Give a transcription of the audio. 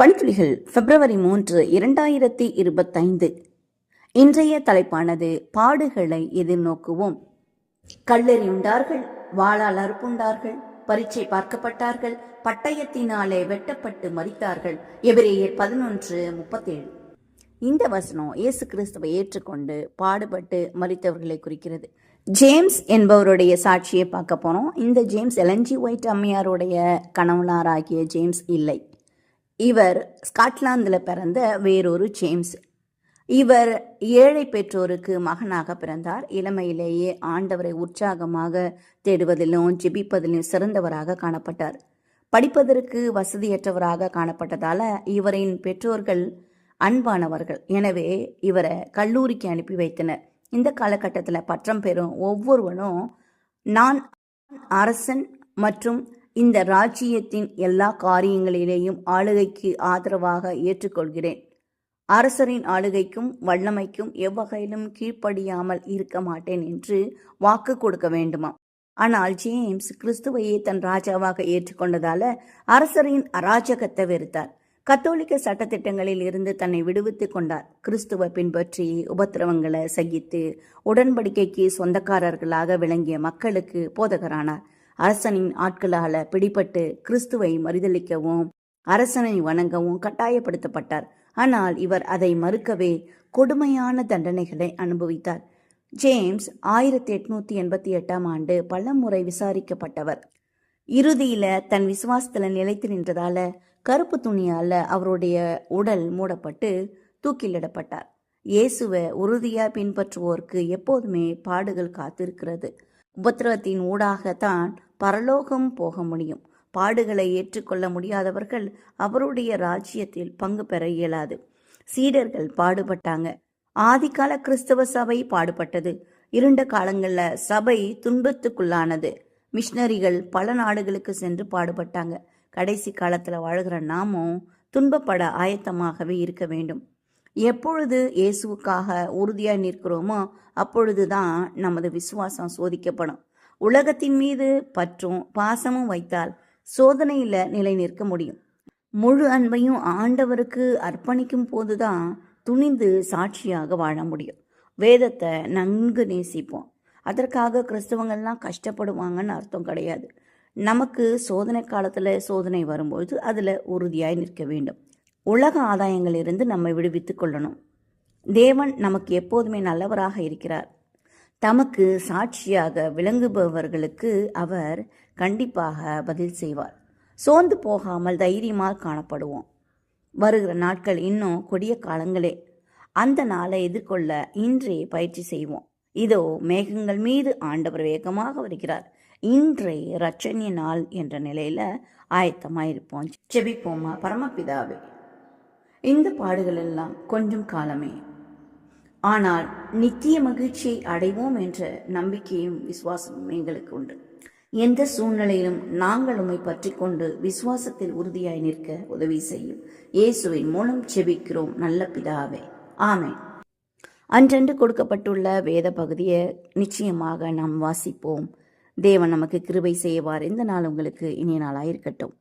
பணித்துளிகள் பிப்ரவரி 3, 2025. இன்றைய தலைப்பானது பாடுகளை எதிர்நோக்குவோம். கல்லெறியுண்டார்கள், வாளால் அறுப்புண்டார்கள், பரீட்சை பார்க்கப்பட்டார்கள், பட்டயத்தினாலே வெட்டப்பட்டு மரித்தார்கள். எபிரேயர் 11:37. இந்த வசனம் இயேசு கிறிஸ்துவை ஏற்றுக்கொண்டு பாடுபட்டு மரித்தவர்களை குறிக்கிறது. ஜேம்ஸ் என்பவருடைய சாட்சியை பார்க்க போனோம். இந்த ஜேம்ஸ் எல்என்ஜி ஒயிட் அம்மையாருடைய கணவனாராகிய ஜேம்ஸ் இல்லை. இவர் ஸ்காட்லாந்தில் பிறந்த வேறொரு ஜேம்ஸ். இவர் ஏழை பெற்றோருக்கு மகனாக பிறந்தார். இளமையிலேயே ஆண்டவரை உற்சாகமாக தேடுவதிலும் ஜெபிப்பதிலும் சிறந்தவராக காணப்பட்டார். படிப்பதற்கு வசதியற்றவராக காணப்பட்டதால இவரின் பெற்றோர்கள் அன்பானவர்கள். எனவே இவரை கல்லூரிக்கு அனுப்பி வைத்தனர். இந்த காலகட்டத்தில் பட்டம் பெறும் ஒவ்வொருவனும் நான் அரசன் மற்றும் இந்த ராஜ்ஜியத்தின் எல்லா காரியங்களிலேயும் ஆளுகைக்கு ஆதரவாக ஏற்றுக்கொள்கிறேன். அரசரின் ஆளுகைக்கும் வல்லமைக்கும் எவ்வகையிலும் கீழ்ப்படியாமல் இருக்க மாட்டேன் என்று வாக்கு கொடுக்க வேண்டுமா? ஆனால் ஜேம்ஸ் கிறிஸ்துவையே தன் ராஜாவாக ஏற்றுக்கொண்டதால அரசரின் அராஜகத்தை வெறுத்தார். கத்தோலிக்க சட்டத்திட்டங்களில் இருந்து தன்னை விடுவித்துக் கொண்டார். கிறிஸ்துவை பின்பற்றி உபத்திரவங்களை சகித்து உடன்படிக்கைக்கு சொந்தக்காரர்களாக விளங்கிய மக்களுக்கு போதகரானார். அரசனின் ஆட்களால் பிடிபட்டு கிறிஸ்துவை மறுதளிக்கவும் அரசனை வணங்கவும் கட்டாயப்படுத்தப்பட்டார். ஆனால் இவர் அதை மறுக்கவே கொடுமையான தண்டனைகளை அனுபவித்தார். ஜேம்ஸ் 1888 பல முறை விசாரிக்கப்பட்டவர். இறுதியில தன் விசுவாசத்துல நிலைத்து நின்றதால கருப்பு துணியால அவருடைய உடல் மூடப்பட்டு தூக்கிலிடப்பட்டார். இயேசுவை உறுதியா பின்பற்றுவோருக்கு எப்போதுமே பாடுகள் காத்திருக்கிறது. உபத்திரவத்தின் ஊடாகத்தான் பரலோகம் போக முடியும். பாடுகளை ஏற்றுக்கொள்ள முடியாதவர்கள் அவருடைய ராஜ்யத்தில் பங்கு பெற இயலாது. சீடர்கள் பாடுபட்டாங்க. ஆதிகால கிறிஸ்தவ சபை பாடுபட்டது. இருண்ட காலங்களில் சபை துன்பத்துக்குள்ளானது. மிஷனரிகள் பல நாடுகளுக்கு சென்று பாடுபட்டாங்க. கடைசி காலத்தில் வாழ்கிற நாமும் துன்பப்பட ஆயத்தமாகவே இருக்க வேண்டும். எப்பொழுது இயேசுவுக்காக உறுதியாக நிற்கிறோமோ அப்பொழுதுதான் நமது விசுவாசம் சோதிக்கப்படும். உலகத்தின் மீது பற்றும் பாசமும் வைத்தால் சோதனையில நிலை நிற்க முடியும். முழு அன்பையும் ஆண்டவருக்கு அர்ப்பணிக்கும் போதுதான் துணிந்து சாட்சியாக வாழ முடியும். வேதத்தை நன்கு நேசிப்போம். அதற்காக கிறிஸ்தவங்கள்லாம் கஷ்டப்படுவாங்கன்னு அர்த்தம் கிடையாது. நமக்கு சோதனை காலத்தில் சோதனை வரும்போது அதில் உறுதியாய் நிற்க வேண்டும். உலக ஆதாயங்களிலிருந்து நம்மை விடுவித்துக் கொள்ளணும். தேவன் நமக்கு எப்போதுமே நல்லவராக இருக்கிறார். தமக்கு சாட்சியாக விளங்குபவர்களுக்கு அவர் கண்டிப்பாக பதில் செய்வார். சோர்ந்து போகாமல் தைரியமாக காணப்படுவோம். வருகிற நாட்கள் இன்னும் கொடிய காலங்களே. அந்த நாளை எதிர்கொள்ள இன்றே பயிற்சி செய்வோம். இதோ மேகங்கள் மீது ஆண்டவர் வேகமாக வருகிறார். இன்றைய இரட்சணிய நாள் என்ற நிலையில ஆயத்தமாயிருப்போம். ஜெபிப்போமா. பரமபிதாவே, இந்த பாடுகள் எல்லாம் கொஞ்சம் காலமே, ஆனால் நித்திய மகிழ்ச்சியை அடைவோம் என்ற நம்பிக்கையும் விசுவாசமும் எங்களுக்கு உண்டு. எந்த சூழ்நிலையிலும் நாங்கள் உம்மை பற்றி கொண்டு விசுவாசத்தில் உறுதியாய் நிற்க உதவி செய்யும். இயேசுவின் மூலம் ஜெபிக்கிறோம் நல்ல பிதாவே, ஆமென். அன்றன்று கொடுக்கப்பட்டுள்ள வேத பகுதியை நிச்சயமாக நாம் வாசிப்போம். தேவன் நமக்கு கிருபை செய்வார். இந்த நாள் உங்களுக்கு இனிய நாளாயிருக்கட்டும்.